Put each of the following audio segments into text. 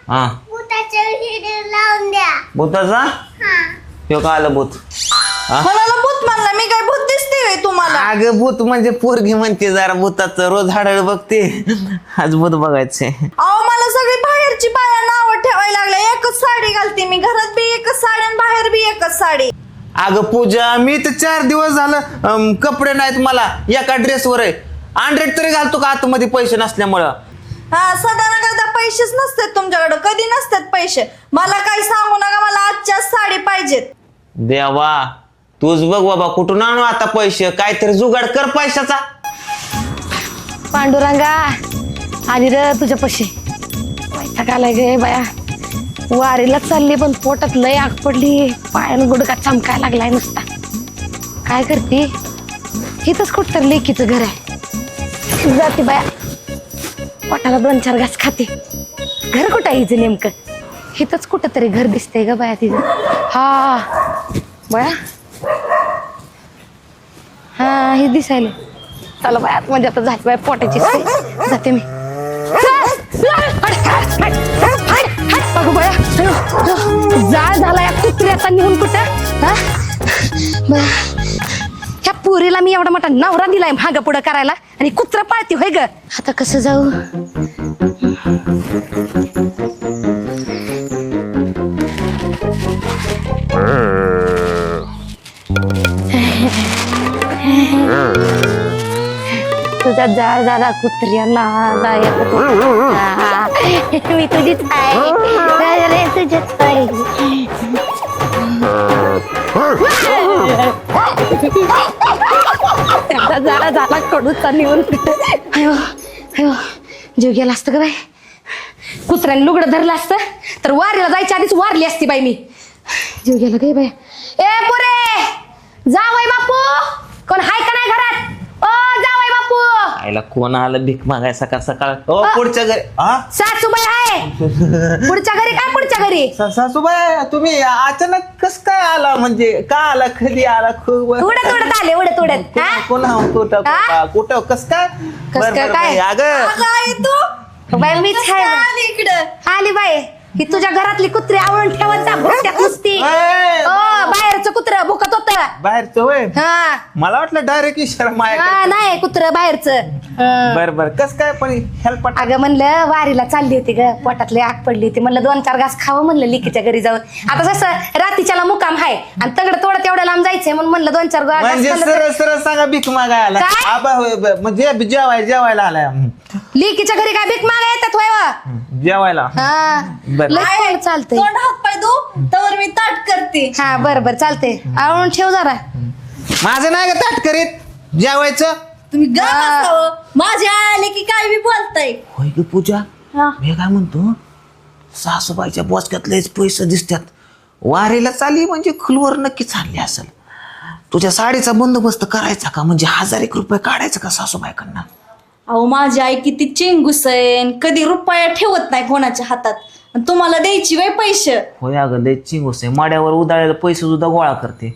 हा भूताचा ह्यो का आलं भूत मला भूत म्हणला मी काय भूत दिसते तुम्हाला अगं भूत म्हणजे पोरगी म्हणते जरा भूताचं रोज हाडळ बघते आज भूत बघायचंय अहो मला सगळी बाहेरची बाया नाव ठेवायला लागले एकच साडी घालते मी घरात बी एकच साडी आणि बाहेर बी एकच साडी अगं पूजा मी तर 4 दिवस झालं कपडे नाहीत मला एका ड्रेसवर आहे 100 तरी घालतो का आतमध्ये पैसे नसल्यामुळं हा सदा ना कदा पैसेच नसतात तुमच्याकडे कधी नसतात पैसे मला काही सांगू नका मला आजच्याच साडी पाहिजेत देवा तूच बघ बाबा कुठून आणू आता पैसे काहीतरी जुगाड कर पैशाचा पांडुरंगा आली र तुझ्या पशी वैताग आलाय गे बाया वारीला चालली पण पोटात लय आग पडली पायानं गुडघा चमकाय लागलाय नुसता काय करते इथंच कुठं तर लेकीचं घर आहे जाते बाया पोटाला 2-4 घास खाते घर कुठं आहे हिचं नेमकं इथंच कुठं तरी घर दिसतंय ग बाया तिचं हा बाया हा हे दिसायला चला बाया म्हणजे आता झाली बाया पोटाची सोय. जाते मी बघू बाया जाळ झाला या कुत्र्याचा निघून कुठं हा ह्या पुरीला मी एवढा मोठा नवरा दिलाय मागं पुढं करायला आणि कुत्रा पाळती होय ग आता कसं जाऊ तुझा जाळ झाला कुत्र्याला मी तुझीच आहे रे तुझीच आहे त्याचा जाळा झाला कडूचा निघून अयो अयो जीव गेला असतं ग बाई कुत्र्याने लुगडं धरलं असतं तर वारीला जायच्या आधीच वारली असती बाई मी जीव गेला गे बाई ए पुरे जावई बापू कोण हाय का नाही घरात ओ जावई बापू आईला कोण आलं भीक मागाय सकाळ सकाळ ओ पुढच्या घरी सासूबाई आहे पुढच्या घरी काय पुढच्या घरी सासूबाई तुम्ही अचानक कस काय आला म्हणजे का आला कधी आला खूप उडत उडत आले उडत उडत कोणा कुठं कस काय काय अगं आई तू बाई मीच आहे इकडं आली बाई ही तुझ्या घरातली कुत्री आवळून ठेवत जा भुकट्यात नुसती बाहेरचं कुत्र भुकत होत बाहेरचं होय हा मला वाटलं डायरेक्ट इशारा हा नाही कुत्र बाहेरचं बर बर कस काय पण हेल्प अगं म्हणलं वारीला चालली होती ग पोटातली आग पडली होती म्हणलं 2-4 घास खावं म्हणलं लिकीच्या घरी जाऊन आता जसं रात्रीच्याला मुकाम आहे आणि तगड तोडत एवढ्या लांब जायचंय म्हणून म्हणलं 2-4 घास म्हणजे सरळ सरळ सांगा भीक मागायला आबा म्हणजे जेवायला आलाय लिकीच्या घरी काय भीक मागा येतात होय जेवायला लय चालतंय तोंड हात पाय दो तर मी ताट करते हा बर चालते आवळून ठेव जरा माझं नाही का ताट करीत जेवायचं तुम्ही गा बसावं माझे आले की काय बी बोलताय होय ग पूजा मी काय म्हणतो सासूबाईच्या बोचक्यात लयच पैसे दिसतात वारीला चाली म्हणजे खुलवर नक्की चालली असेल तुझ्या साडीचा बंदोबस्त करायचा का म्हणजे 1000 रुपये काढायचं का सासूबाईकडनं अहो माझी आई किती चेंगूस आहे कधी रुपया ठेवत नाही कोणाच्या हातात आणि तुम्हाला द्यायची वे पैसे होय अगं लय चिंगूस आहे माड्यावर उदाळलेला पैसे सुद्धा गोळा करते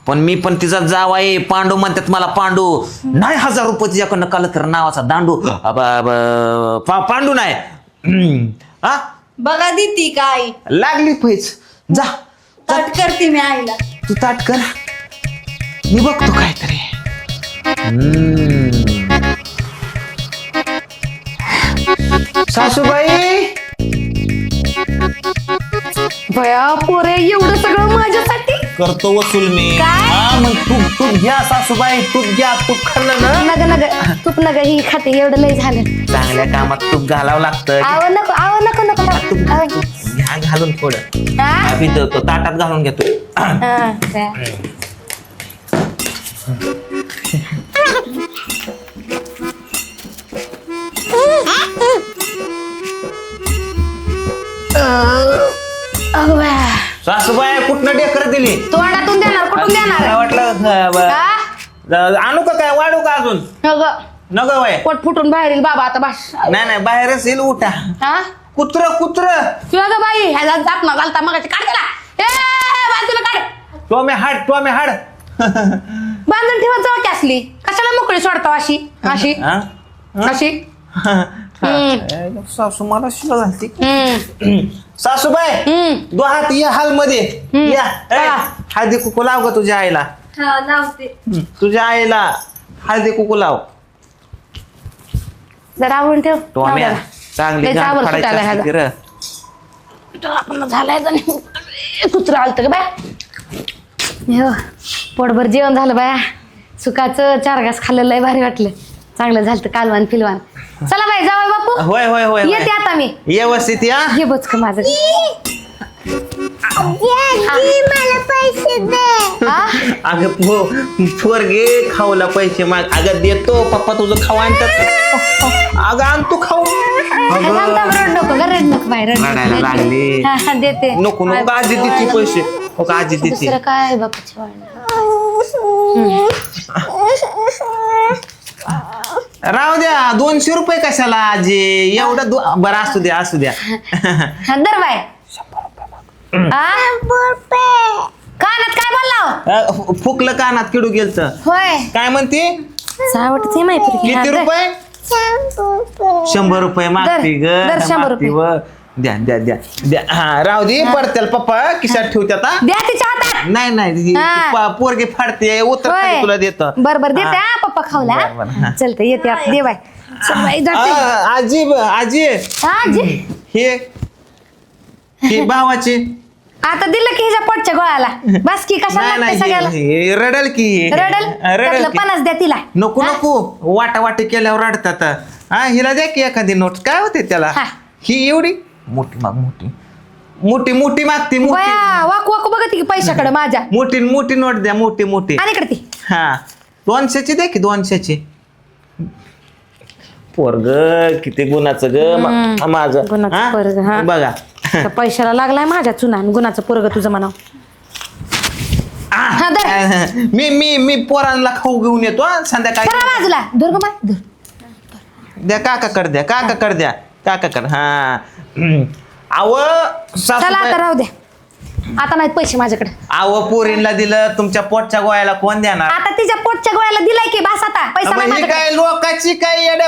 पण मी पण तिचा जावा आहे पांडू म्हणतात मला पांडू नाही 1000 रुपये तिच्याकडनं कलकर नावाचा दांडू पांडू नाही हा बघा देती का आई लागली पैस जा ताट करते मी आईला तू ताट कर मी बघतो काहीतरी सासूबाई भया पोरे एवढं सगळं माझ्यासाठी करतो वसूल मी काय? हा मग तूप घ्या सासूबाई तूप घ्या तूप खाल्लं ना नग तूप नग ही खाते एवढं लय झालं चांगल्या कामात तूप घालावं लागतं आव नको घ्या घालून थोडं हा? आम्ही तो ताटात घालून घेतो सासूबाई कुठनं डेकर दिली तोंडातून देणार कुठून देणार मला वाटलं आणू का काय वाढू का अजून नग वय पोट फुटून बाहेर येईल बाबा आता बाश नाही बाहेरच येईल उठा हा कुत्र तुला ग बाई ह्याला जात ना घालता मग काढ त्याला बाजूला काढ तो मी हाड बांधून ठेवत जाऊ की असली कशाला मोकळी सोडतो अशी अशी अशी सासू मला शिवा घालते. हम्म. सासूबाई हात या हाल मध्ये या. हळदी कुकू लाव ग तुझ्या आईला. हा लावते. तुझ्या आईला हळदी कुकू लाव. जरा आवडून ठेव. टोम्या चांगली लय गाठ चावल फाडायची सुटायला असते की रं. आपण झालाय कुत्रा आलत का बाय. पोटभर जेवण झालं बाया. सुखाचं 4 घास खाल्लं लय भारी वाटलं. चांगलं झालं कालवान फिलवान. चला बाई जाऊ बापू. होय होय होय होय. येते आता मी. व्यवस्थित या. हे बच का माझं. मला पैसे दे. अगं पोरगे खाऊला पैसे माग. अगं देतो पप्पा तुझं खाऊ आणतात. अगं आण तू खाऊ. रड नको ग रड नको बाई रड रडायला लागली. देते. नको नको आजी देते पैसे. हो का आजी देते. दुसरं काय बापाची वाढ. राहू द्या 200 रुपये कशाला आजी एवढं बरं असू द्या असू द्या. दर बाय. कानात काय बोलला. फुकलं कानात किडू गेलत. होय काय म्हणते. आवडते माहिती. किती रुपये. 100 रुपये मागते ग. दर 100 रुपये. द्या द्या द्या द्या. हा राहू दे पडत्याल पप्पा खिशात ठेवत्यात. द्या तिच्या हातात. नाही नाही पोरगे फाडते उतर खाली तुला देतो. बर देते पप्पा खाऊला. चलते येते दे बाय. चल बाई, जाते. आजी आजी आजी हे भावाचे. आता दिलं की ह्याच्या पोटच्या गोळ्याला. बस की कशाला लागते सगळ्याला. नाही रडल की रडल त्यातलं 50 द्या तिला. नको नको वाटावाटी केल्यावर रडतात. हा हिला द्या की एखादी नोट. काय होते त्याला. हा. ही एवढी मोठी माग मोठी मोठी मोठी मागते मोठी. बया वाकू वाकू बघत की पैशाकडे माझ्या. मोठी मोठी नोट द्या मोठी मोठी. आणि इकडे ती. हा 200ची द्या की 200ची. पोरग किती गुणाचं ग माझं. गुणाचं पोरगं, हा. बघा त्या पैशाला लागलाय माझ्या चुना. गुणाचं पोरग तुझं म्हणाव. हा, धर. मी पोरांना खाऊ घेऊन येतो संध्याकाळी. करा बाजूला दुर्ग मा धर. द्या काकाकडे द्या काकाकडे द्या काकाकडे. हा आव चला आता राहू द्या. आता नाहीत पैसे माझ्याकडे. आव पोरींला दिलं तुमच्या पोटच्या गोळ्याला कोण देणार. आता तिच्या पोटच्या गोळ्याला दिलाय की बस आता पैसा नाही ही माझ्याकडे. काय लोकांची काय येड्या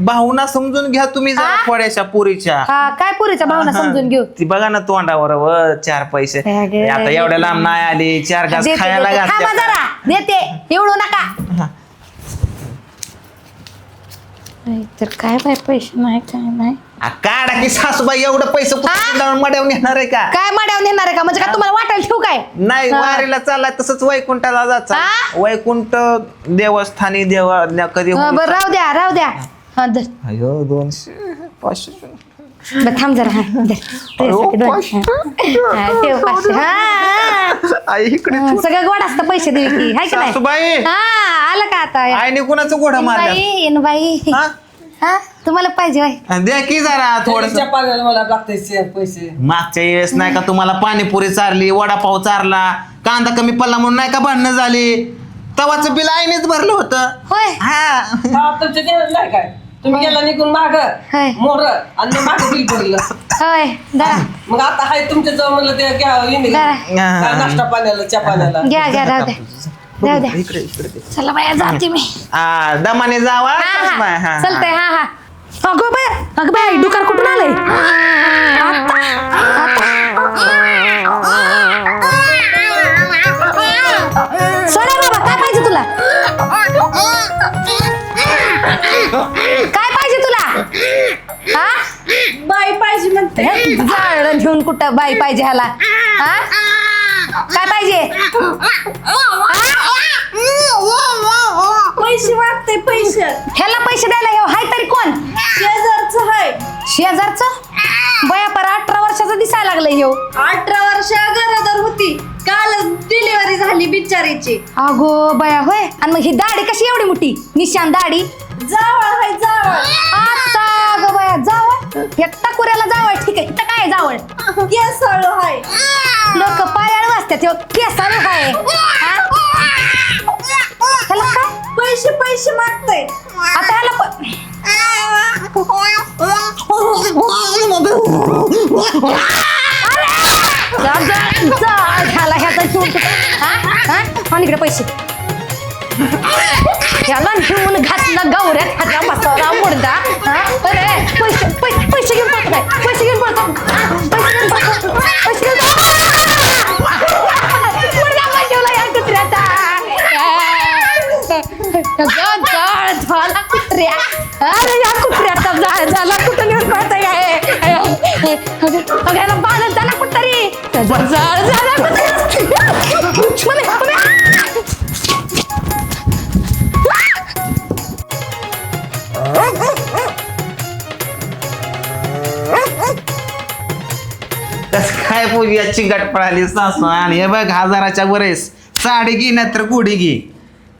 भावना समजून घ्या तुम्ही जरा हा? थोड्याशा पोरीच्या. हा काय पुरीच्या भावना समजून घेऊ. ती बघा ना तोंडावर 4 पैसे. अगं. आता एवढ्या लांब नाही आली 4 घास देते, खायला देते. थांबा घातल्या. जरा देते एवढू नका. तर काय बाय पैसे नाही काय नाही. काढा की सासूबाई एवढं पैसे मड्यावर येणार आहे का. काय माड्यावर येणार आहे का म्हणजे का तुम्हाला वाटायला ठेवू काय. नाही वारीला चाललाय तसंच वैकुंठाला जायचं. हा? वैकुंठ देवस्थानी कधी बरं राहू द्या राहू द्या. हा धर. अयो 200 500. बरं थांब जरा. हा धर. तुझ्यासाठी 200. हा, ठेव 500. हा आई इकडे सगळं गोड असतं पैसे देऊ की हाय का नाही. सासूबाई हा आलं का आता. आईने कुणाचं घोडा मारला. बाई हा? हा तुम्हाला पाहिजे बाई. द्या की जरा थोडस. पाण्याला मला लागते पैसे. मागच्या वेळेस नाही का तुम्हाला पाणीपुरी चारली वडापाव चारला कांदा कमी पडला म्हणून नाही का भांडणं झाली. तवाचं बिल आईनेच भरलं होतं. होय हा तुमच्या देणार नाही काय. तुम्ही गेला निघून माग होय. मोर आणि माग बिल भरलं. होय जरा मग आता हाय तुमच्या जवळ म्हणलं ते घ्या लिमिट. काय नाश्ता पाण्याला चहा पाण्याला. घ्या घ्या राहू द्या राहू द्या. इकडे इकडे दे. चला बाया जाते मी. दमाने जावा. हा सासूबाई, हा चालतंय. हा हा अगं बाय दुकान कुठून आलंय. सोडा बाबा काय पाहिजे तुला. काय पाहिजे तुला. हा बाई पाहिजे म्हणते. झाड घेऊन कुठं बाई पाहिजे ह्याला. हा काय पाहिजे. पैसे मागते पैसे. ह्याला पैसे द्यायला हे हाय तरी कोण. शेजारचं आहे. शेजारचं बया पर 18 वर्षाचा दिसायला लागलंय ह्यो. 18 वर्ष गरोदर होती. काल डिलिव्हरी झाली बिचारीची. अगो बया होय. आणि मग ही दाढी कशी एवढी मोठी निशान दाढी. जावळ आहे जावळ. आता ग बया जावळ. एकटा कुऱ्याला जावळ ठीक आहे. इथं काय जावळ. केसाळू आहे. लोक पायाळ वाजतात ह्यो केसाने काय. ह्याला काय पैसे पैसे मागते. आता ह्याला ह्याचा आणि इकडे पैसे याला घेऊन घातलं गौऱ्यात हाता मसाला मुर्दा. अरे पैसे पैसे पैसे घेऊन पळतो काय? पैसे घेऊन पळतो. पैसे घेऊन पळतो. पैसे घेऊन मुर्दा पण ठेवला या कुत्र्याचा. जाळ झाला कुत्र्या. अरे या कुत्र्याचा जाळ झाला. कुठं नेऊन पळतोय काय? याला बांधत झाला कुठतरी. त्याचा जाळ झाला कुत्र्या. कस काय पूजा चिंगाट पळाली सासू आणि हे बघ 1000च्या वर आहेस. साडी घे ना तर गुढी घे.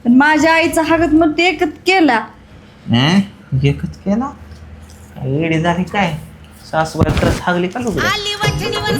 पण माझ्या आईचा हागत मग ते एकच केला. एकच केला. येडी झाली काय सासूबाई खरंच हागली का लोक? आली वठणीवर